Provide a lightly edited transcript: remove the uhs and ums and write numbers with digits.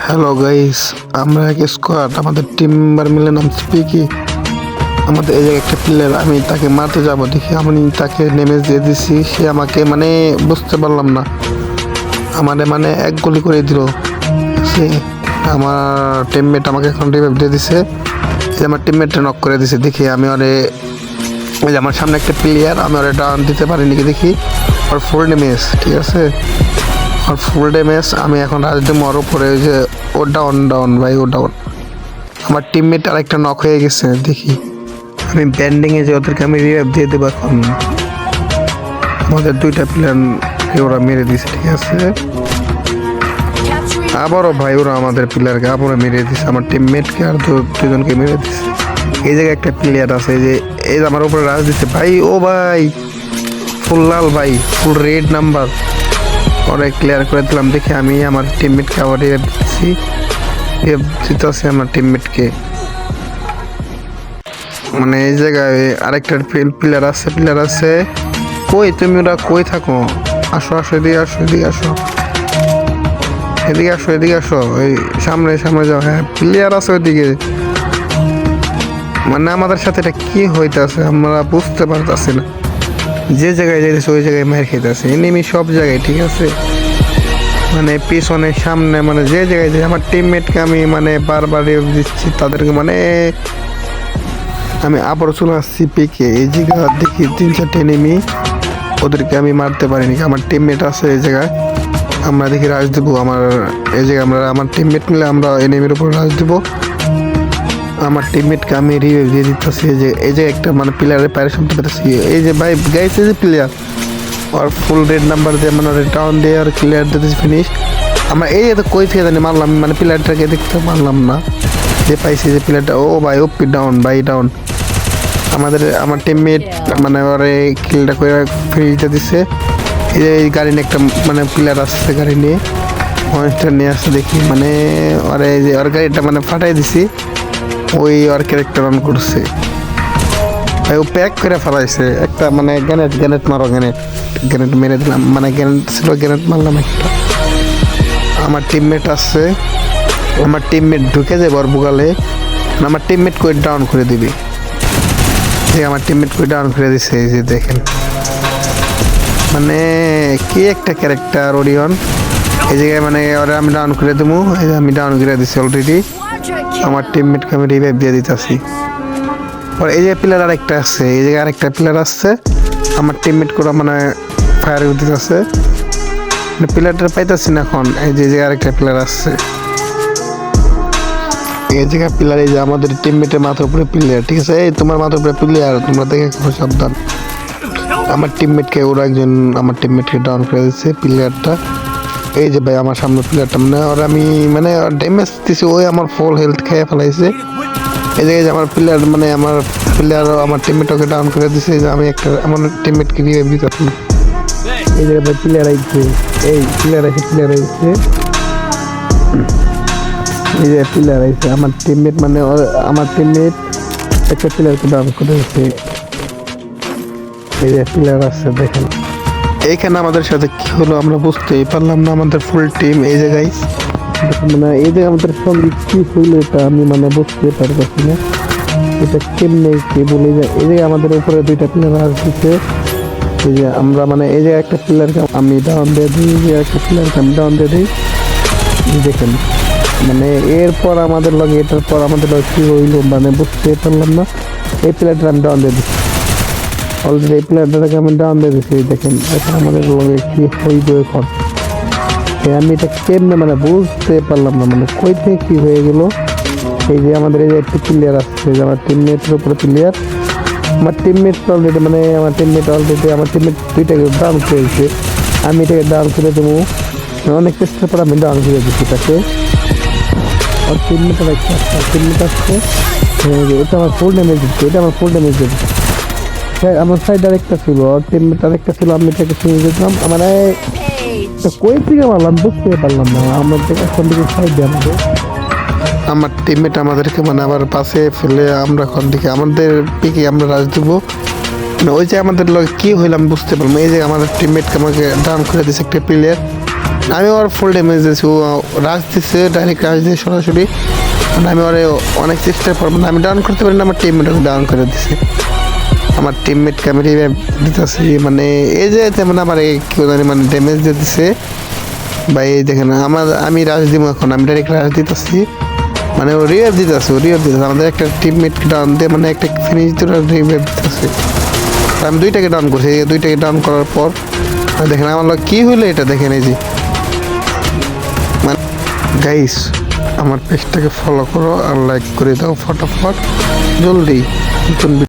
Hello guys, আমরা এক squad, আমাদের টিম মেম্বার মিলে নাম স্পিকি। আমাদের এই যে একটা প্লেয়ার, আমি তাকে মারতে যাব দেখি আমি তাকে ড্যামেজ দিয়ে দিছি, সে আমাকে মানে বুঝতে পারলাম না, আমারে মানে এক গুলি করে দিল। সে আমার টিমমেট আমাকে এখন রিভাইভ দিয়ে দিছে, যে আমার টিমমেটটা নক করে দিছে। দেখি আমি ওরে, ওই যে আমার সামনে একটা প্লেয়ার, আমি ওরে ডাউন দিতে পারিনি কি দেখি, ওর ফুল ড্যামেজ, ঠিক আছে, আর ফুল ড্যামেজ। আমি এখন রাজডে মর উপরে, ওই যে ও ডাউন ডাউন ভাই, ও ডাউন। আমার টিমমেট আরেকটা নক হয়ে গেছে, দেখি আমি ব্যান্ডিংয়ে যে ওদেরকে আমি রিভাইভ দিয়ে দেবো এখন। আমাদের দুইটা প্লেয়ার ওরা মেরে দিছে, ঠিক আছে, আবারও ভাই ওরা আমাদের প্লেয়ারকে আবারও মেরে দিছে, আমার টিমমেটকে আর দুজনকে মেরে দিছে। এই জায়গায় একটা প্লেয়ার আছে, এই যে আমার উপরে রাজ দিছে ভাই, ও ভাই ফুল লাল ভাই, ফুল রেড নাম্বার, অনেক ক্লিয়ার করে দিলাম। দেখি আমি আমার টিমমেটকে আবার দিচ্ছি, জিতাছি আমার টিমমেটকে। মানে এই জায়গায় আরেকটা প্লেয়ার আছে। কই তুমি, ওরা কই থাকো? আসো আসো, এদিকে আসো, এদিকে আসো, এদিকে আসো, এদিকে আসো, ওই সামনে সামনে যাও। হ্যাঁ, প্লেয়ার আছে ওইদিকে। মানে আমাদের সাথে এটা কি হইতেছে আমরা বুঝতে পারতেছি না। যে জায়গায় যাইতেছে ওই জায়গায় মার খেতেছে, এনিমি সব জায়গায়, ঠিক আছে, মানে পিছনে সামনে, মানে যে জায়গায় যে আমার টিমমেটকে আমি মানে বারবার দিচ্ছি তাদেরকে, মানে আমি আবার চলে আসছি পিকে। এই জায়গা দেখি 3-4টে এনিমি, ওদেরকে আমি মারতে পারিনি, আমার টিমমেট আছে এই জায়গায়। আমরা দেখি রাজ দেবো, এই জায়গায় আমার টিমমেট মিলে আমরা এনিমির উপর রাজ দেবো। আমার টিমমেটকে আমি রিভাইভ দিয়ে দিতেছি। এই যে একটা মানে প্লেয়ারের পায়ের শুনতে পেতেছি, এই যে ভাই গাইছে যে প্লেয়ার, আর ফুল রেড নাম্বার দিয়ে মানে ডাউন দিয়ে আর ক্লিয়ার দিতেছি, ফিনিশ। আমার এই তো কই থেকে জানি মারলাম, মানে প্লেয়ারটাকে দেখতে পারলাম না, যে পাইছি যে প্লেয়ারটা, ও ভাই ওপি ডাউন ভাই, ডাউন। আমার টিমমেট মানে ওরে কিলটা করে ফ্রিতে দিছে। এই গাড়ি নিয়ে একটা মানে প্লেয়ার আসছে, গাড়ি নিয়ে মনস্টার নিয়ে আসছে, দেখি মানে ওরে যে ওর গাড়িটা মানে ফাটাই দিছি, ওই ওর ক্যারেক্টার অন করছে ভাই, ও প্যাক করে ফেলাইছে একটা, মানে গ্যানেট মারো, গ্যানেট মেরে দিলাম, মানে গ্যানেট ছিল, গ্যানেট মারলাম একটা। আমার টিমমেট আসছে, আমার টিমমেট ঢুকে যাবে ওর বুগালে, আমার টিমমেট করে ডাউন করে দিবি। আমার টিমমেট করে ডাউন করে দিছে, এই যে দেখেন, মানে কি একটা ক্যারেক্টার ওরিয়ন। এই জায়গায় মানে ওরা আমি ডাউন করে দেবো, এই যে আমি ডাউন করে দিছি অলরেডি। আমার টিমমেটকে আমি রিভাইভ দিয়ে দিতেছি। আর এই যে প্লেয়ার আরেকটা আছে, এই জায়গায় আরেকটা প্লেয়ার আসছে, আমার টিমমেট করে মানে ফায়ার দিতেছে, প্লেয়ারটা পাইতেছি না এখন। এই যে আরেকটা প্লেয়ার আসছে, এই জায়গায় প্লেয়ার, এই যে আমাদের টিমমেটের মাথার উপরে প্লেয়ার, ঠিক আছে, এই তোমার মাথার উপরে প্লেয়ার, তোমরা দেখে খুব সাবধান। আমার টিমমেটকে ওরা একজন আমার টিমমেটকে ডাউন করে দিচ্ছে প্লেয়ারটা। এই যে ভাই আমার সামনে প্লেয়ারটা, মানে ওর আমি মানে ড্যামেজ দিছি, ওই আমার ফুল হেলথ খেয়ে ফেলাইছে। এই জায়গায় আমার প্লেয়ার, মানে আমার টিমমেটকে ডাউন করে দিছে, যে আমি একটা আমার টিমমেটকে রিভাইভ দিতেছি। এই জায়গায় ভাই প্লেয়ার আইছে, এই প্লেয়ার আইছে, এই যে প্লেয়ার আইছে, আমার টিমমেট মানে আমার টিমমেট একটা প্লেয়ারকে ডাউন করে দিচ্ছে। এই যে প্লেয়ার আছে দেখেন, এইখানে আমাদের সাথে কি হলো আমরা বুঝতেই পারলাম না, আমাদের ফুল টিম এই জায়গায়, মানে এই জায়গায় আমাদের সঙ্গে কি হইলো এটা আমি মানে বুঝতে পারতেছি না, এটা কেমনে কি বলে যায়। এই জায়গায় আমাদের উপরে দুইটা প্লেয়ার আসছে, এই যে আমরা মানে এই যে একটা প্লেয়ারকে আমি ডাউন দিয়ে দিই, যে একটা প্লেয়ারকে আমি ডাউন দিয়ে দিই, দেখেন মানে এরপর আমাদের লগে, এটার পর আমাদের লগে কি হইলো মানে বুঝতে পারলাম না। এই প্লেয়ারটা আমি ডাউন দিয়ে দিচ্ছি অলরেডি, এই প্লেয়ারটাকে আমি ডাউন দিয়ে দিচ্ছি। দেখেন এখন আমাদের লগে কি হইব এখন, আমি এটা কেমনে মানে বুঝতে পারলাম না, মানে কই থেকে কি হয়ে গেল। এই যে আমাদের এই যে একটি প্লেয়ার আসছে, যে আমার টিমমেটের উপরে প্লেয়ার, আমার টিমমেট অলরেডি মানে আমার টিমমেট দুইটাকে ডাউন করেছে, আমি এটাকে ডাউন করে দেবো, অনেক চেষ্টা করে আমি ডাউন করে দিচ্ছি তাকে। আর টিমমেট আসছে, এটা আমার ফুল ড্যামেজ দিচ্ছে, আমার সাইড আরেকটা ছিল, আর টিমমেট আরেকটা ছিল, আমি এটাকে চিনে দিলাম। আমার কই থেকে মারলাম বুঝতে পারলাম না, আমাদের এখন দিকে সাইড দিয়ে আমার টিমমেট আমাদেরকে মানে আবার পাশে ফেলে আমরা এখন দিকে আমাদের পিকে আমরা রাজ দেবো, ওই যে আমাদের লগে কি হইলাম বুঝতে পারলাম। এই যে আমাদের টিমমেটকে আমাকে ডাউন করে দিয়েছে একটা প্লেয়ার, আমি ওর ফুল ড্যামেজ দিয়েছি, ও রাশ দিচ্ছে, ডাইরেক্ট রাশ দিয়ে সরাসরি। মানে আমি ওরে অনেক চেষ্টা করবো না, আমি ডাউন করতে পারি না, আমার টিমমেট ওকে ডাউন করে দিছে। আমার টিমমেটকে আমি রিভাইভ দিতেছি, মানে এই যে তেমন আমার কেউ জানি মানে ড্যামেজ দিয়ে দিছে ভাই। এই দেখেন আমি রাশ দিব এখন, আমি ডাইরেক্ট রাশ দিতেছি, মানে ও রিভাইভ দিতেছে, আমাদের একটা টিমমেটকে ডাউন দিয়ে মানে একটা ফিনিশ দিয়ে রিভাইভ দিতেছে। আমি দুইটাকে ডাউন করছি, এই দুইটাকে ডাউন করার পর দেখেন আমার লোক কী হইলো এটা দেখেন। এই যে মানে গাইস, আমার পেজটাকে ফলো করো আর লাইক করে দাও ফটাফট জলদি। নতুন